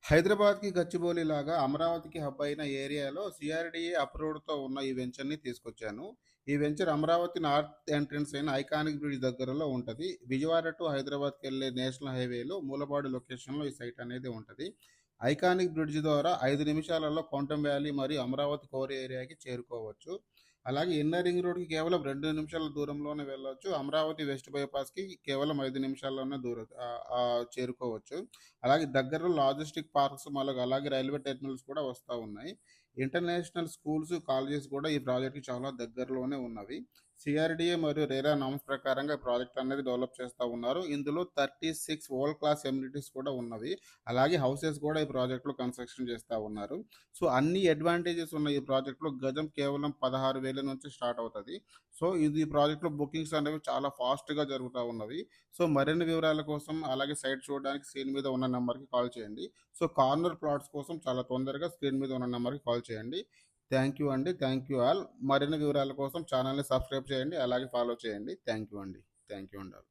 హైదరాబాద్‌కి గచ్చిబౌలిలాగా అమరావతికి హబ్ అయిన ఏరియాలో సీఆర్‌డీఏ అప్రూవ్డ్‌తో ఉన్న ఈ వెంచర్‌ని తీసుకొచ్చాను. ఈ వెంచర్ అమరావతి నార్త్ ఎంట్రన్స్ అయిన ఐకానిక్ బ్రిడ్జ్ దగ్గరలో ఉంటది. విజయవాడ టు హైదరాబాద్‌కెళ్ళే నేషనల్ హైవేలో మూలపాడు లొకేషన్‌లో ఈ సైట్ అనేది ఉంటది. ఐకానిక్ బ్రిడ్జ్ ద్వారా 5 నిమిషాలలో కౌంటం వ్యాలీ మరియు అమరావతి కోర్ ఏరియాకి చేరుకోవచ్చు. అలాగే ఇన్నర్ రింగ్ రోడ్‌కి కేవలం 2 నిమిషాల దూరంలోనే వెళ్ళొచ్చు. అమరావతి వెస్ట్ బైపాస్‌కి కేవలం 5 నిమిషాల్లోనే చేరుకోవచ్చు. అలాగే దగ్గరలో లాజిస్టిక్ పార్క్స్ అలాగే రైల్వే టెర్మినల్స్ కూడా వస్తా ఉన్నాయి. ఇంటర్నేషనల్ స్కూల్స్, కాలేజెస్ కూడా ఈ ప్రాజెక్ట్‌కి చాలా దగ్గరలోనే ఉన్నవి. సిఆర్‌డీఏ మరియు రెరా నార్మ్స్ ప్రకారంగా ఈ ప్రాజెక్ట్ అనేది డెవలప్ చేస్తా ఉన్నారు. ఇందులో 36 వరల్డ్ క్లాస్ ఎమ్యూనిటీస్ కూడా ఉన్నవి. అలాగే హౌసెస్ కూడా ఈ ప్రాజెక్ట్‌లో కన్‌స్ట్రక్షన్ చేస్తా ఉన్నారు. సో, అన్ని అడ్వాంటేజెస్ ఉన్న ఈ ప్రాజెక్ట్‌లో గజం కేవలం 16,000 నుంచి స్టార్ట్ అవుతది. సో, ఈ ప్రాజెక్ట్‌లో బుకింగ్స్ అనేవి చాలా ఫాస్ట్‌గా జరుగుతా ఉన్నవి. సో, మరిన్ని వివరాల కోసం అలాగే సైట్ చూడడానికి స్క్రీన్ మీద ఉన్న నెంబర్‌కి కాల్ చేయండి. సో, కార్నర్ ప్లాట్స్ కోసం చాలా తొందరగా స్క్రీన్ మీద ఉన్న నెంబర్‌కి కాల్ చేయండి. థ్యాంక్ యూ అండి. Thank you all. మరిన్ని వివరాల కోసం ఛానల్‌ని సబ్స్క్రైబ్ చేయండి. అలాగే ఫాలో చేయండి. థ్యాంక్ యూ అండి. థ్యాంక్ యూ అండి ఆల్.